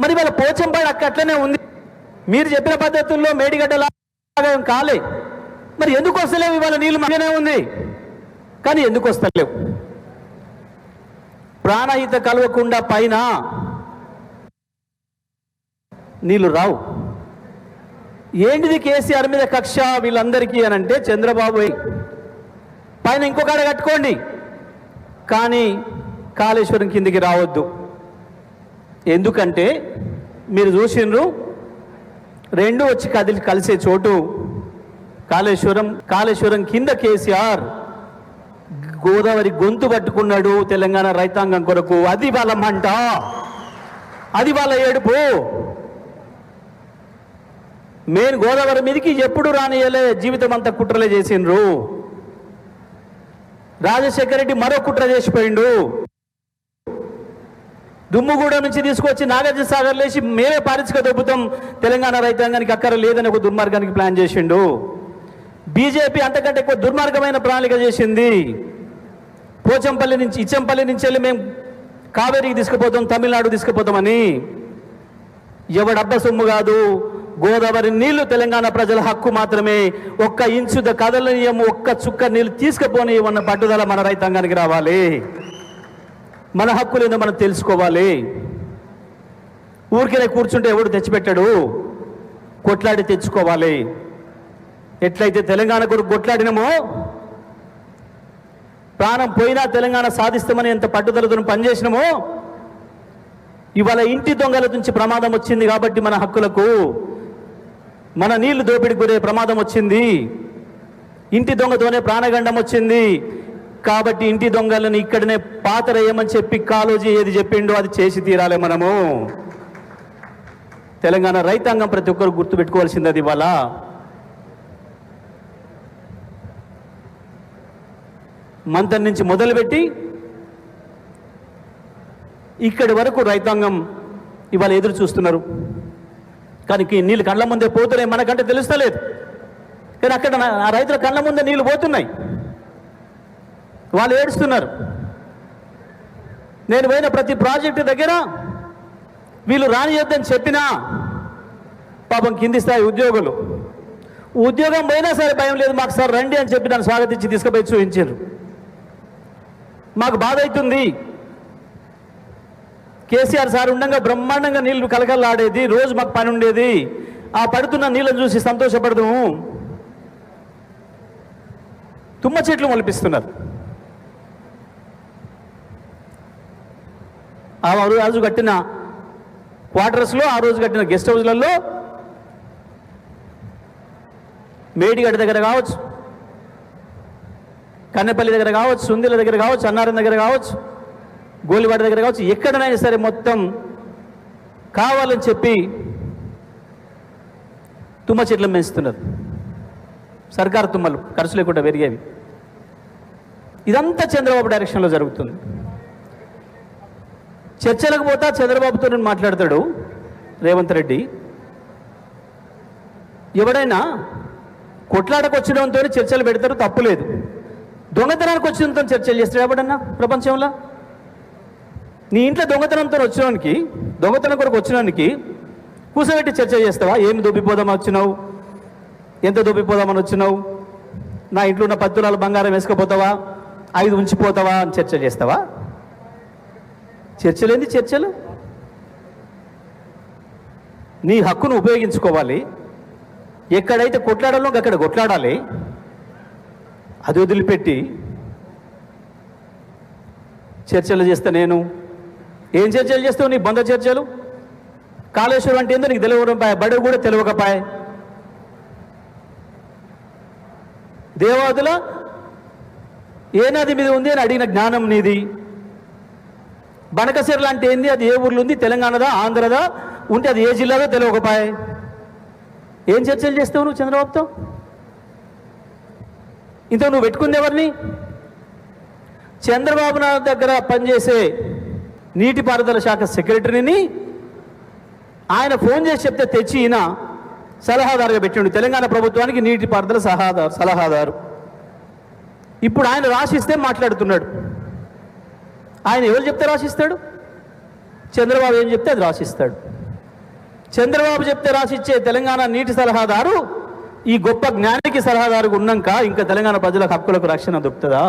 మరి వాళ్ళ పోచంపాడు అట్లనే ఉంది. మీరు చెప్పిన పద్ధతుల్లో మేడిగడ్డలాగా కాలే. మరి ఎందుకు వస్తలేవు? ఇవాళ నీళ్ళు మంచిగానే ఉంది, కానీ ఎందుకు వస్తలేవు? ప్రాణహిత కలవకుండా పైన నీళ్ళు రావు. ఏంటిది కేసీఆర్ మీద కక్ష వీళ్ళందరికీ అని అంటే, చంద్రబాబు పైన ఇంకొక ఆడ కట్టుకోండి, కానీ కాళేశ్వరం కిందికి రావద్దు. ఎందుకంటే మీరు చూసిండ్రు, రెండు వచ్చి కలిసే చోటు కాళేశ్వరం కింద కేసీఆర్ గోదావరి గొంతు పట్టుకున్నాడు తెలంగాణ రైతాంగం కొరకు. అది వాళ్ళ మంట, అది వాళ్ళ ఏడుపు. మెయిన్ గోదావరి మీదకి ఎప్పుడు రానియలే, జీవితం అంతా కుట్రలే చేసిండ్రు. రాజశేఖర రెడ్డి మరో కుట్ర చేసిపోయిండు. దుమ్ముగూడ నుంచి తీసుకొచ్చి నాగార్జున సాగర్ లేచి మేమే పారిశ్రామిక దొబ్బుతాం, తెలంగాణ రైతాంగానికి అక్కర లేదని ఒక దుర్మార్గానికి ప్లాన్ చేసిండు. బీజేపీ అంతకంటే ఎక్కువ దుర్మార్గమైన ప్రణాళిక చేసింది. పోచంపల్లి నుంచి ఇచ్చంపల్లి నుంచి వెళ్ళి మేము కావేరికి తీసుకుపోతాం, తమిళనాడు తీసుకుపోతామని. ఎవడబ్బ సొమ్ము కాదు, గోదావరి నీళ్లు తెలంగాణ ప్రజల హక్కు మాత్రమే. ఒక్క ఇంచు కదలనీయము, ఒక్క చుక్క నీళ్లు తీసుకుపోనియమన్న పట్టుదల మన రైతాంగానికి రావాలి. మన హక్కులేదో మనం తెలుసుకోవాలి. ఊరికే కూర్చుంటే ఎవడు తెచ్చిపెట్టాడు, కొట్లాడి తెచ్చుకోవాలి. ఎట్లయితే తెలంగాణ కొరకు కొట్లాడినమో, ప్రాణం పోయినా తెలంగాణ సాధిస్తామని ఎంత పట్టుదలతో పనిచేసినామో, ఇవాళ ఇంటి దొంగల నుంచి ప్రమాదం వచ్చింది కాబట్టి మన హక్కులకు, మన నీళ్లు దోపిడికి గురే ప్రమాదం వచ్చింది. ఇంటి దొంగతోనే ప్రాణగండం వచ్చింది కాబట్టి ఇంటి దొంగలను ఇక్కడనే పాతరేయమని చెప్పి కాలోజీ ఏది చెప్పిండో అది చేసి తీరాలి. మనము తెలంగాణ రైతాంగం ప్రతి ఒక్కరు గుర్తుపెట్టుకోవాల్సింది అది. ఇవాళ మంతన్ నుంచి మొదలుపెట్టి ఇక్కడి వరకు రైతాంగం ఇవాళ ఎదురు చూస్తున్నారు. కానీ నీళ్ళు కళ్ళ ముందే పోతున్నాయి, మనకంటే తెలుస్తలేదు. కానీ అక్కడ ఆ రైతుల కళ్ళ ముందే నీళ్లు పోతున్నాయి, వాళ్ళు ఏడుస్తున్నారు. నేను పోయిన ప్రతి ప్రాజెక్టు దగ్గర వీళ్ళు రానియొద్దని చెప్పినా పాపం కింది స్థాయి ఉద్యోగం పోయినా సరే భయం లేదు, మాకు సార్ రండి అని చెప్పి నన్ను స్వాగతించి తీసుకుపోయి చూపించారు. మాకు బాధ అవుతుంది. కేసీఆర్ సార్ ఉండగా బ్రహ్మాండంగా నీళ్లు కలకలాడేది, రోజు మాకు పని ఉండేది. ఆ పడుతున్న నీళ్ళను చూసి సంతోషపడదాము. తుమ్మ చెట్లు మొలిపిస్తున్నారు. ఆ రోజు కట్టిన క్వార్టర్స్లో, ఆ రోజు కట్టిన గెస్ట్ హౌస్లలో మేడిగడ్డ దగ్గర కావచ్చు, కన్నెపల్లి దగ్గర కావచ్చు, సుందిల దగ్గర కావచ్చు, అన్నారం దగ్గర కావచ్చు, గోలివాడ దగ్గర కావచ్చు, ఎక్కడనైనా సరే మొత్తం కావాలని చెప్పి తుమ్మ చెట్లు పెంచుతున్నారు. సర్కారు తుమ్మలు ఖర్చు లేకుండా పెరిగేవి. ఇదంతా చంద్రబాబు డైరెక్షన్లో జరుగుతుంది. చర్చలకు పోతా చంద్రబాబుతో నేను మాట్లాడతాడు రేవంత్ రెడ్డి. ఎవడైనా కొట్లాటకు వచ్చినంతో చర్చలు పెడతారు, తప్పులేదు. దొంగతనానికి వచ్చినంతో చర్చలు చేస్తాడు ఎవడన్నా ప్రపంచంలో? నీ ఇంట్లో దొంగతనం కొరకు వచ్చినానికి కూర్చోబెట్టి చర్చ చేస్తావా? ఏమి దొబ్బిపోదామని వచ్చినావు, ఎంత దొబ్బిపోదామని వచ్చినావు, నా ఇంట్లో ఉన్న 10 తులాల బంగారం వేసుకుపోతావా, 5 ఉంచిపోతావా అని చర్చ చేస్తావా? చర్చలేంది చర్చలు? నీ హక్కును ఉపయోగించుకోవాలి. ఎక్కడైతే కొట్లాడాలో అక్కడ కొట్లాడాలి. అది వదిలిపెట్టి చర్చలు చేస్తా నేను. ఏం చర్చలు చేస్తావు? నీ బంధ చర్చలు. కాళేశ్వరం అంటే ఏందో నీకు తెలియకపోయా, బడి కూడా తెలియకపోయా. దేవాదుల ఏ నది మీద ఉంది అని అడిగిన జ్ఞానం నీది. బనకసిర అంటే ఏంది, అది ఏ ఊర్లో ఉంది, తెలంగాణదా ఆంధ్రదా, ఉంటే అది ఏ జిల్లాదో తెలియకపోయా. ఏం చర్చలు చేస్తావు నువ్వు చంద్రబాబుతో? ఇంత నువ్వు పెట్టుకుంది ఎవరిని? చంద్రబాబు నాయుడు దగ్గర పనిచేసే నీటిపారుదల శాఖ సెక్రటరీని ఆయన ఫోన్ చేసి చెప్తే తెచ్చి ఈయన సలహాదారుగా పెట్టిండు. తెలంగాణ ప్రభుత్వానికి నీటిపారుదల సలహాదారు. ఇప్పుడు ఆయన రాసిస్తే మాట్లాడుతున్నాడు. ఆయన ఎవరు చెప్తే రాసిస్తాడు? చంద్రబాబు ఏం చెప్తే అది రాసిస్తాడు. చంద్రబాబు చెప్తే రాసిచ్చే తెలంగాణ నీటి సలహాదారు ఈ గొప్ప జ్ఞానికి సలహాదారుగా ఉన్నాక ఇంకా తెలంగాణ ప్రజలకు హక్కులకు రక్షణ దొరుకుతుందా?